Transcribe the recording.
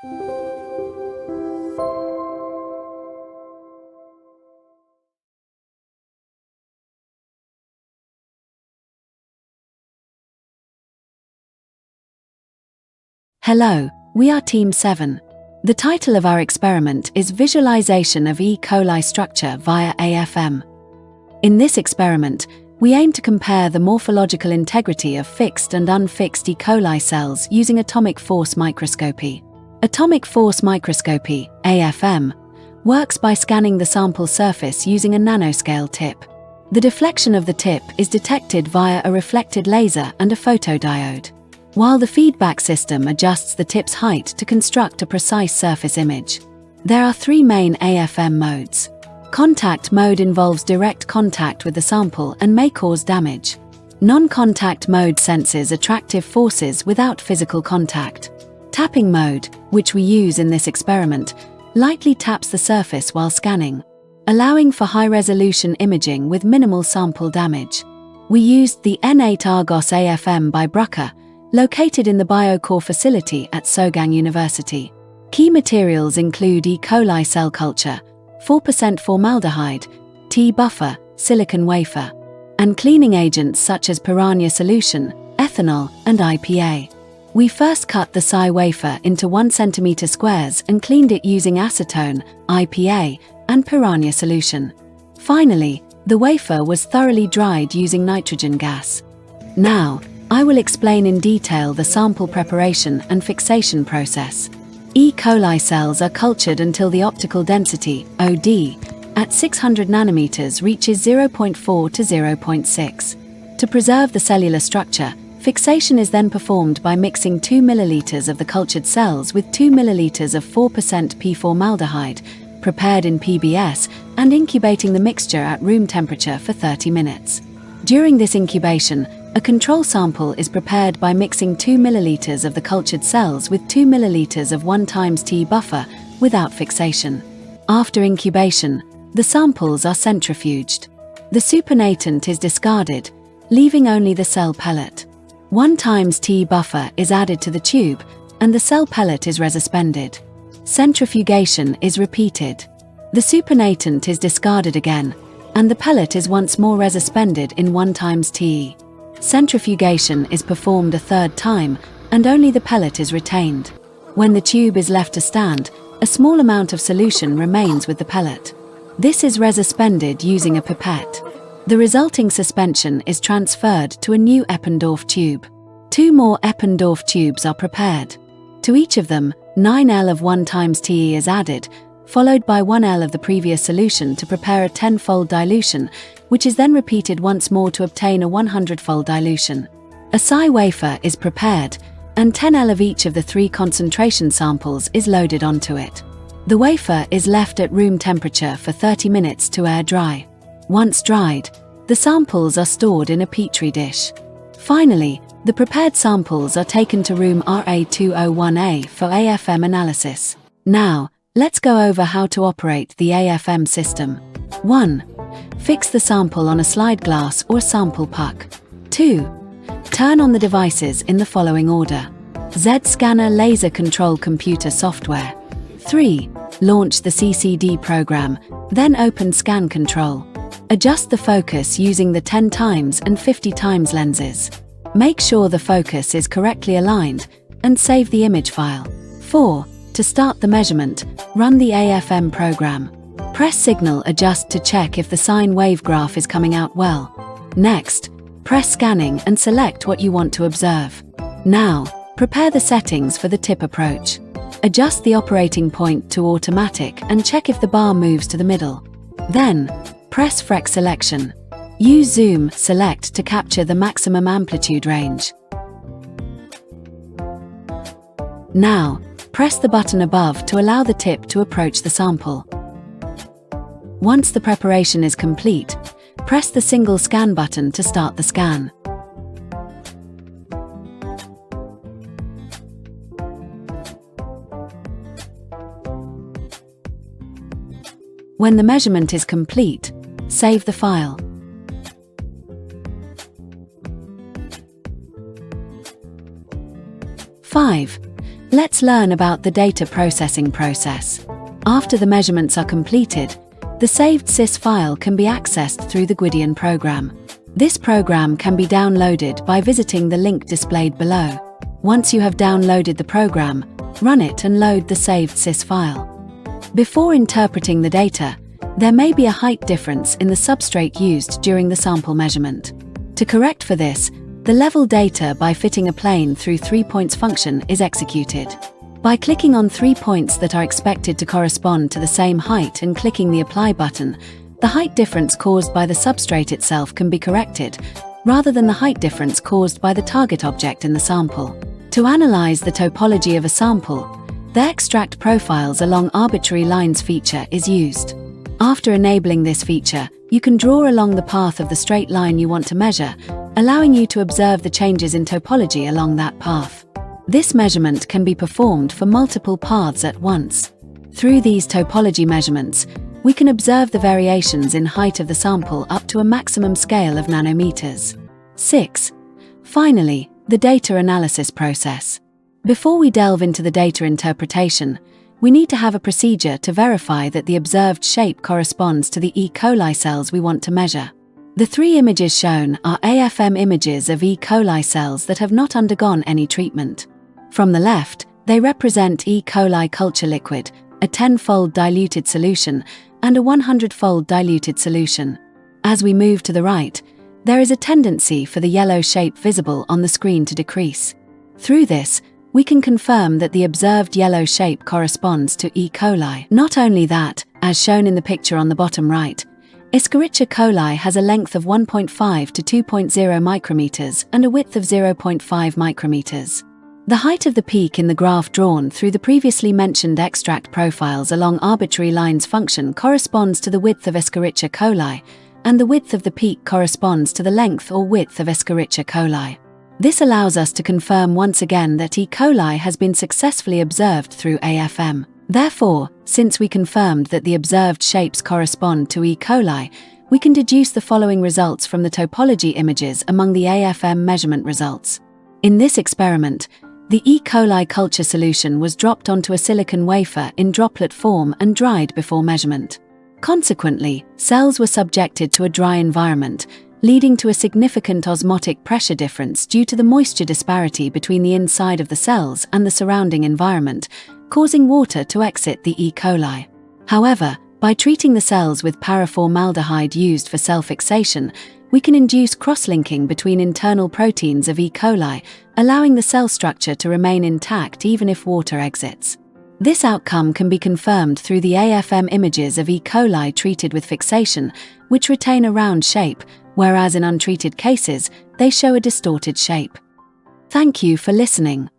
Hello, we are Team 7. The title of our experiment is Visualization of E. coli Structure via AFM. In this experiment, we aim to compare the morphological integrity of fixed and unfixed E. coli cells using atomic force microscopy. Atomic force microscopy, AFM, works by scanning the sample surface using a nanoscale tip. The deflection of the tip is detected via a reflected laser and a photodiode, while the feedback system adjusts the tip's height to construct a precise surface image. There are three main AFM modes. Contact mode involves direct contact with the sample and may cause damage. Non-contact mode senses attractive forces without physical contact. Tapping mode, which we use in this experiment, lightly taps the surface while scanning, allowing for high-resolution imaging with minimal sample damage. We used the N8 Argos AFM by Brucker, located in the Biocore facility at Sogang University. Key materials include E. coli cell culture, 4% formaldehyde, tea buffer, silicon wafer, and cleaning agents such as piranha solution, ethanol, and IPA. We first cut the SI wafer into 1 cm squares and cleaned it using acetone, IPA, and piranha solution. Finally, the wafer was thoroughly dried using nitrogen gas. Now, I will explain in detail the sample preparation and fixation process. E. coli cells are cultured until the optical density, OD, at 600 nanometers reaches 0.4 to 0.6. To preserve the cellular structure, fixation is then performed by mixing 2 milliliters of the cultured cells with 2 milliliters of 4% p-formaldehyde, prepared in PBS, and incubating the mixture at room temperature for 30 minutes. During this incubation, a control sample is prepared by mixing 2 milliliters of the cultured cells with 2 milliliters of 1x buffer without fixation. After incubation, the samples are centrifuged. The supernatant is discarded, leaving only the cell pellet. 1x buffer is added to the tube, and the cell pellet is resuspended. Centrifugation is repeated. The supernatant is discarded again, and the pellet is once more resuspended in 1x. Centrifugation is performed a third time, and only the pellet is retained. When the tube is left to stand, a small amount of solution remains with the pellet. This is resuspended using a pipette. The resulting suspension is transferred to a new Eppendorf tube. 2 more Eppendorf tubes are prepared. To each of them, 9L of 1x is added, followed by 1L of the previous solution to prepare a 10-fold dilution, which is then repeated once more to obtain a 100-fold dilution. A SI wafer is prepared, and 10L of each of the 3 concentration samples is loaded onto it. The wafer is left at room temperature for 30 minutes to air dry. Once dried, the samples are stored in a petri dish. Finally, the prepared samples are taken to room RA201A for AFM analysis. Now, let's go over how to operate the AFM system. 1. Fix the sample on a slide glass or sample puck. 2. Turn on the devices in the following order. Z-Scanner Laser Control Computer Software. 3. Launch the CCD program, then open Scan Control. Adjust the focus using the 10 times and 50 times lenses. Make sure the focus is correctly aligned, and save the image file. 4. To start the measurement, run the AFM program. Press Signal Adjust to check if the sine wave graph is coming out well. Next, press Scanning and select what you want to observe. Now, prepare the settings for the tip approach. Adjust the operating point to automatic and check if the bar moves to the middle. Then, press Freq Selection. Use Zoom Select to capture the maximum amplitude range. Now, press the button above to allow the tip to approach the sample. Once the preparation is complete, press the single scan button to start the scan. When the measurement is complete, save the file. Five. Let's learn about the data processing process. After the measurements are completed, the saved SIS file can be accessed through the Gwydion program. This program can be downloaded by visiting the link displayed below. Once you have downloaded the program, run it and load the saved SIS file. Before interpreting the data, there may be a height difference in the substrate used during the sample measurement. To correct for this, the level data by fitting a plane through 3 points function is executed. By clicking on 3 points that are expected to correspond to the same height and clicking the apply button, the height difference caused by the substrate itself can be corrected, rather than the height difference caused by the target object in the sample. To analyze the topology of a sample, the extract profiles along arbitrary lines feature is used. After enabling this feature, you can draw along the path of the straight line you want to measure, allowing you to observe the changes in topology along that path. This measurement can be performed for multiple paths at once. Through these topology measurements, we can observe the variations in height of the sample up to a maximum scale of nanometers. 6. Finally, the data analysis process. Before we delve into the data interpretation, we need to have a procedure to verify that the observed shape corresponds to the E. coli cells we want to measure. The 3 images shown are AFM images of E. coli cells that have not undergone any treatment. From the left, they represent E. coli culture liquid, a 10-fold diluted solution, and a 100-fold diluted solution. As we move to the right, there is a tendency for the yellow shape visible on the screen to decrease. Through this, we can confirm that the observed yellow shape corresponds to E. coli. Not only that, as shown in the picture on the bottom right, Escherichia coli has a length of 1.5 to 2.0 micrometers and a width of 0.5 micrometers. The height of the peak in the graph drawn through the previously mentioned extract profiles along arbitrary lines function corresponds to the width of Escherichia coli, and the width of the peak corresponds to the length or width of Escherichia coli. This allows us to confirm once again that E. coli has been successfully observed through AFM. Therefore, since we confirmed that the observed shapes correspond to E. coli, we can deduce the following results from the topology images among the AFM measurement results. In this experiment, the E. coli culture solution was dropped onto a silicon wafer in droplet form and dried before measurement. Consequently, cells were subjected to a dry environment, leading to a significant osmotic pressure difference due to the moisture disparity between the inside of the cells and the surrounding environment, causing water to exit the E. coli. However, by treating the cells with paraformaldehyde used for cell fixation, we can induce cross-linking between internal proteins of E. coli, allowing the cell structure to remain intact even if water exits. This outcome can be confirmed through the AFM images of E. coli treated with fixation, which retain a round shape, whereas in untreated cases, they show a distorted shape. Thank you for listening.